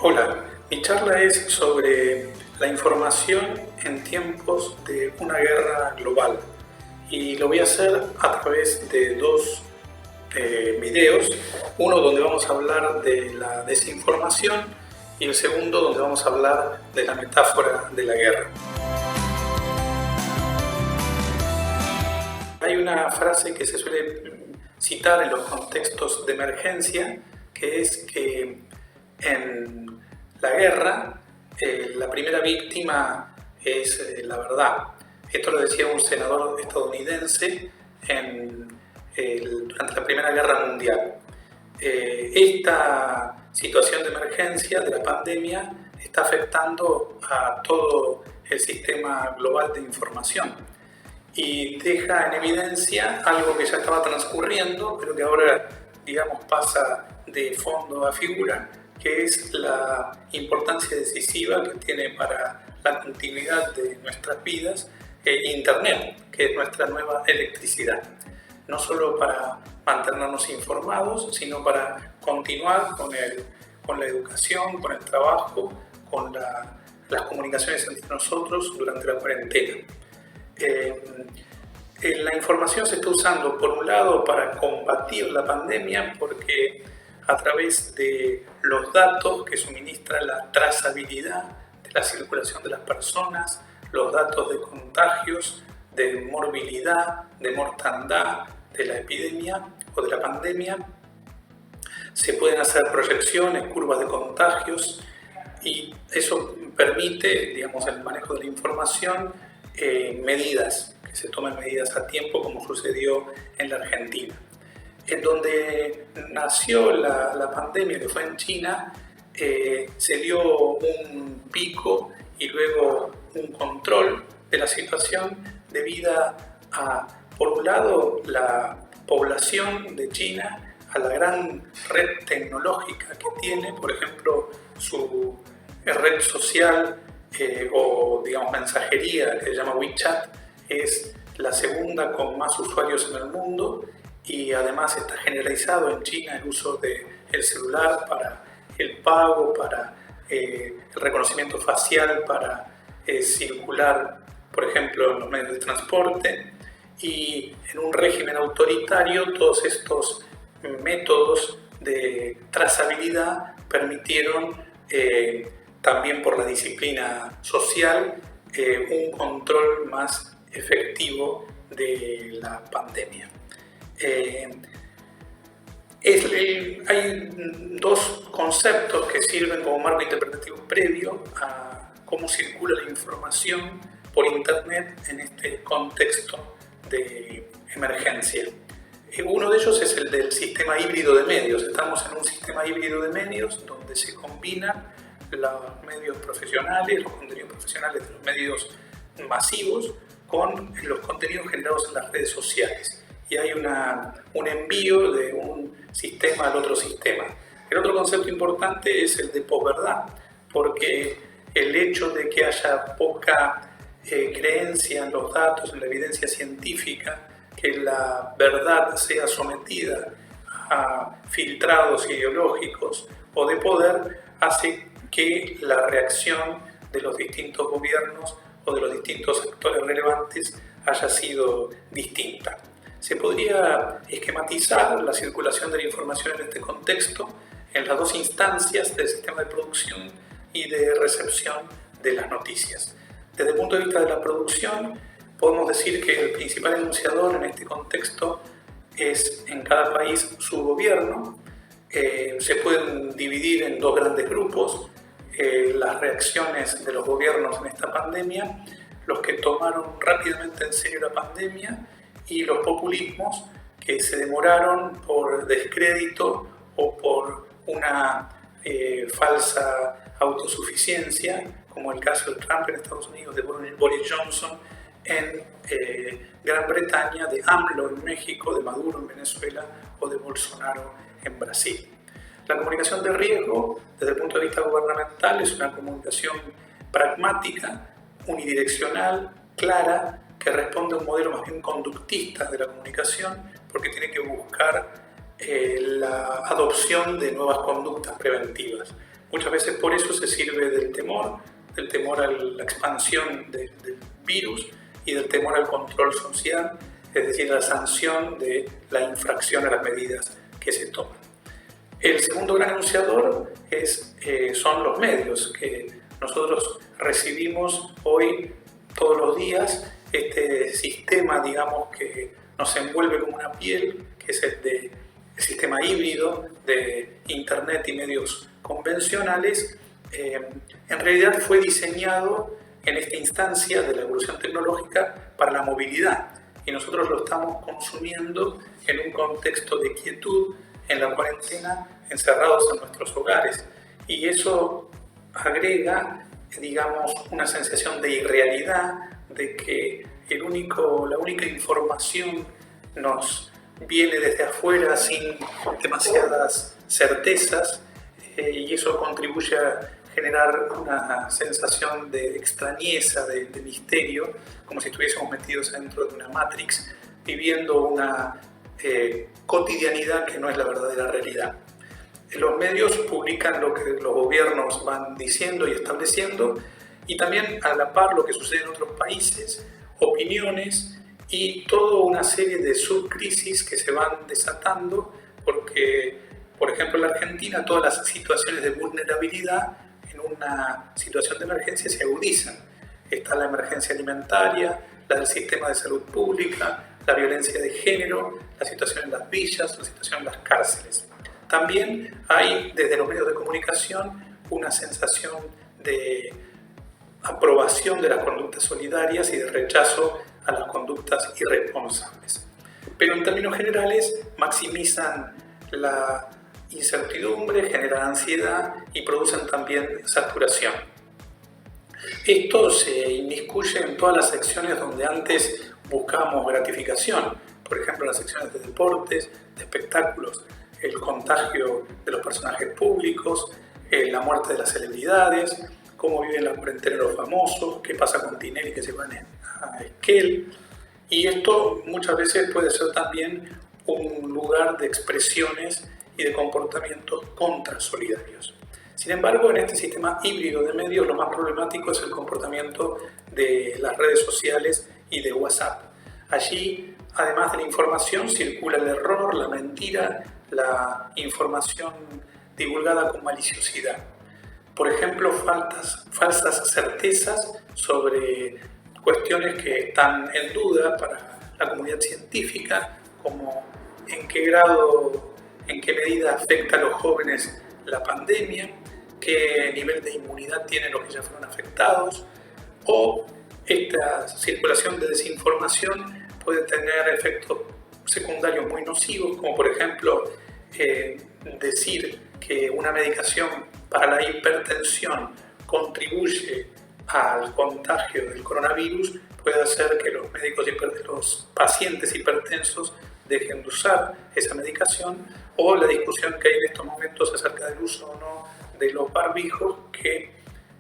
Hola, mi charla es sobre la información en tiempos de una guerra global y lo voy a hacer a través de dos videos, uno donde vamos a hablar de la desinformación y el segundo donde vamos a hablar de la metáfora de la guerra. Hay una frase que se suele citar en los contextos de emergencia, que es que en la guerra la primera víctima es la verdad. Esto lo decía un senador estadounidense durante la Primera Guerra Mundial. Esta situación de emergencia de la pandemia está afectando a todo el sistema global de información y deja en evidencia algo que ya estaba transcurriendo, pero que ahora, digamos, pasa de fondo a figura, que es la importancia decisiva que tiene para la continuidad de nuestras vidas Internet, que es nuestra nueva electricidad. No solo para mantenernos informados, sino para continuar con la educación, con el trabajo, con las comunicaciones entre nosotros durante la cuarentena. La información se está usando, por un lado, para combatir la pandemia, porque a través de los datos que suministra la trazabilidad de la circulación de las personas, los datos de contagios, de morbilidad, de mortandad de la epidemia o de la pandemia, se pueden hacer proyecciones, curvas de contagios, y eso permite, digamos, el manejo de la información, medidas, que se tomen medidas a tiempo, como sucedió en la Argentina. En donde nació la pandemia, que fue en China, se dio un pico y luego un control de la situación debido a, por un lado, la población de China, a la gran red tecnológica que tiene, por ejemplo, su red social o, digamos, mensajería, que se llama WeChat, es la segunda con más usuarios en el mundo, y además está generalizado en China el uso del celular para el pago, para el reconocimiento facial, para circular, por ejemplo, en los medios de transporte. Y en un régimen autoritario, todos estos métodos de trazabilidad permitieron, también por la disciplina social, un control más efectivo de la pandemia. Hay dos conceptos que sirven como marco interpretativo previo a cómo circula la información por Internet en este contexto de emergencia. Uno de ellos es el del sistema híbrido de medios. Estamos en un sistema híbrido de medios donde se combinan los medios profesionales, los contenidos profesionales de los medios masivos con los contenidos generados en las redes sociales. Y hay un envío de un sistema al otro sistema. El otro concepto importante es el de posverdad, porque el hecho de que haya poca creencia en los datos, en la evidencia científica, que la verdad sea sometida a filtrados ideológicos o de poder, hace que la reacción de los distintos gobiernos o de los distintos actores relevantes haya sido distinta. Se podría esquematizar la circulación de la información en este contexto en las dos instancias del sistema de producción y de recepción de las noticias. Desde el punto de vista de la producción, podemos decir que el principal enunciador en este contexto es en cada país su gobierno. Se pueden dividir en dos grandes grupos: las reacciones de los gobiernos en esta pandemia, los que tomaron rápidamente en serio la pandemia, y los populismos que se demoraron por descrédito o por una falsa autosuficiencia, como el caso de Trump en Estados Unidos, de Boris Johnson en Gran Bretaña, de AMLO en México, de Maduro en Venezuela o de Bolsonaro en Brasil. La comunicación de riesgo, desde el punto de vista gubernamental, es una comunicación pragmática, unidireccional, clara, que responde a un modelo más bien conductista de la comunicación, porque tiene que buscar la adopción de nuevas conductas preventivas. Muchas veces por eso se sirve del temor a la expansión del virus y del temor al control social, es decir, la sanción de la infracción a las medidas que se toman. El segundo gran anunciador son los medios, que nosotros recibimos hoy todos los días este sistema, digamos, que nos envuelve como una piel, que es el sistema híbrido de Internet y medios convencionales. En realidad fue diseñado en esta instancia de la evolución tecnológica para la movilidad, y nosotros lo estamos consumiendo en un contexto de quietud, en la cuarentena, encerrados en nuestros hogares, y eso agrega, digamos, una sensación de irrealidad, de que la única información nos viene desde afuera sin demasiadas certezas, y eso contribuye a generar una sensación de extrañeza, de misterio, como si estuviésemos metidos dentro de una Matrix, viviendo una cotidianidad que no es la verdadera realidad. Los medios publican lo que los gobiernos van diciendo y estableciendo, y también a la par lo que sucede en otros países, opiniones y toda una serie de subcrisis que se van desatando, porque, por ejemplo, en la Argentina todas las situaciones de vulnerabilidad en una situación de emergencia se agudizan. Está la emergencia alimentaria, la del sistema de salud pública, la violencia de género, la situación en las villas, la situación en las cárceles. También hay desde los medios de comunicación una sensación de aprobación de las conductas solidarias y de rechazo a las conductas irresponsables. Pero en términos generales maximizan la incertidumbre, generan ansiedad y producen también saturación. Esto se inmiscuye en todas las secciones donde antes buscábamos gratificación, por ejemplo las secciones de deportes, de espectáculos, el contagio de los personajes públicos, la muerte de las celebridades, cómo viven la cuarentena los famosos, qué pasa con Tinelli que se van a Esquel. Y esto muchas veces puede ser también un lugar de expresiones y de comportamientos contrasolidarios. Sin embargo, en este sistema híbrido de medios lo más problemático es el comportamiento de las redes sociales y de WhatsApp. Allí, además de la información, circula el error, la mentira, la información divulgada con maliciosidad. Por ejemplo, falsas certezas sobre cuestiones que están en duda para la comunidad científica, como en qué medida afecta a los jóvenes la pandemia, qué nivel de inmunidad tienen los que ya fueron afectados, o esta circulación de desinformación puede tener efectos secundarios muy nocivos, como por ejemplo decir que una medicación para la hipertensión contribuye al contagio del coronavirus puede hacer que los pacientes hipertensos dejen de usar esa medicación, o la discusión que hay en estos momentos acerca del uso o no de los barbijos, que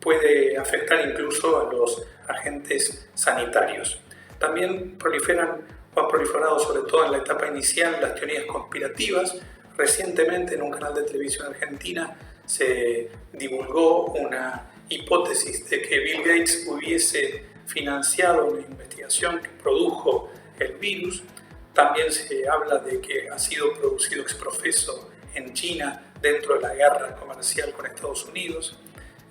puede afectar incluso a los agentes sanitarios. También han proliferado, sobre todo en la etapa inicial, las teorías conspirativas. Recientemente en un canal de televisión argentina se divulgó una hipótesis de que Bill Gates hubiese financiado una investigación que produjo el virus. También se habla de que ha sido producido ex profeso en China dentro de la guerra comercial con Estados Unidos.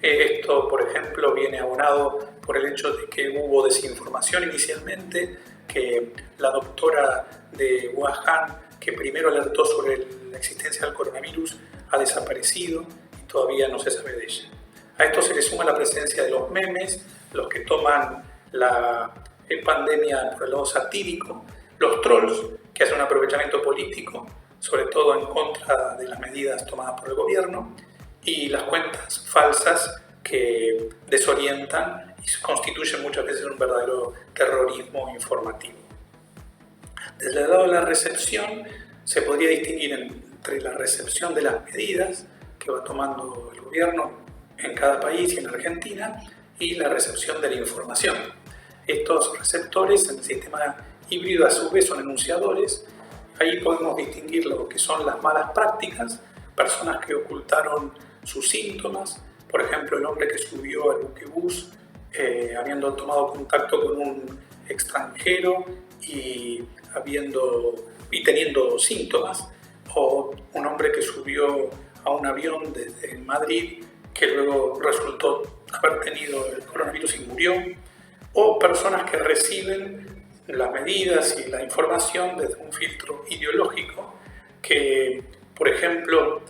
Esto, por ejemplo, viene abonado por el hecho de que hubo desinformación inicialmente, que la doctora de Wuhan, que primero alertó sobre la existencia del coronavirus, ha desaparecido y todavía no se sabe de ella. A esto se le suma la presencia de los memes, los que toman la pandemia por el lado satírico, los trolls, que hacen un aprovechamiento político, sobre todo en contra de las medidas tomadas por el gobierno, y las cuentas falsas que desorientan y constituyen muchas veces un verdadero terrorismo informativo. Desde el lado de la recepción, se podría distinguir entre la recepción de las medidas que va tomando el gobierno en cada país y en Argentina, y la recepción de la información. Estos receptores en el sistema híbrido a su vez son enunciadores. Ahí podemos distinguir lo que son las malas prácticas, personas que ocultaron sus síntomas. Por ejemplo, el hombre que subió al buquebús habiendo tomado contacto con un extranjero y teniendo síntomas, o un hombre que subió a un avión desde Madrid que luego resultó haber tenido el coronavirus y murió, o personas que reciben las medidas y la información desde un filtro ideológico que, por ejemplo,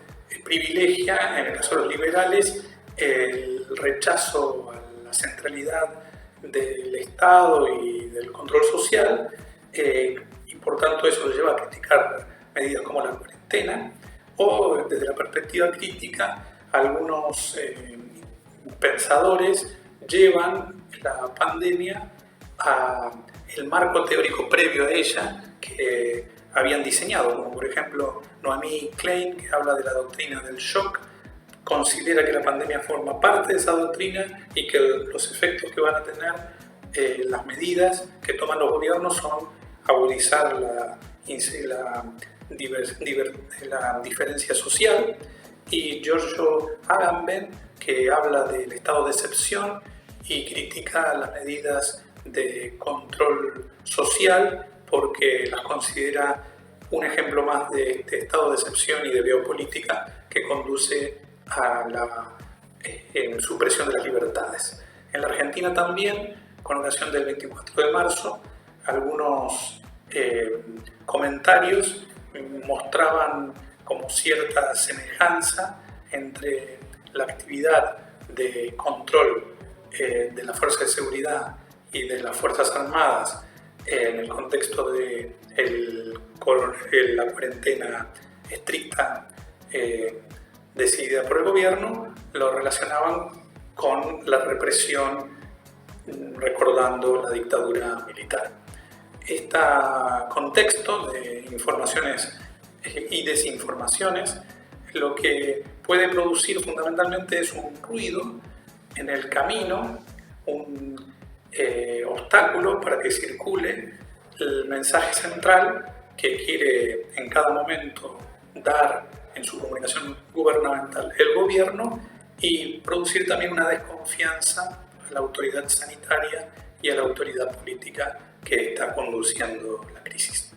privilegia, en el caso de los liberales, el rechazo a la centralidad del Estado y del control social, y por tanto eso lo lleva a criticar medidas como la cuarentena, o desde la perspectiva crítica, algunos pensadores llevan la pandemia al marco teórico previo a ella que habían diseñado, como por ejemplo Noami Klein, que habla de la doctrina del shock, considera que la pandemia forma parte de esa doctrina y que los efectos que van a tener las medidas que toman los gobiernos son agudizar la diferencia social, y Giorgio Agamben, que habla del estado de excepción y critica las medidas de control social porque las considera un ejemplo más de este estado de excepción y de biopolítica que conduce a la supresión de las libertades. En la Argentina también, con ocasión del 24 de marzo, algunos comentarios mostraban como cierta semejanza entre la actividad de control de la Fuerza de Seguridad y de las Fuerzas Armadas en el contexto de la cuarentena estricta decidida por el gobierno, lo relacionaban con la represión, recordando la dictadura militar. Este contexto de informaciones y desinformaciones lo que puede producir fundamentalmente es un ruido en el camino, un obstáculo para que circule el mensaje central que quiere en cada momento dar en su comunicación gubernamental el gobierno, y producir también una desconfianza a la autoridad sanitaria y a la autoridad política que está conduciendo la crisis.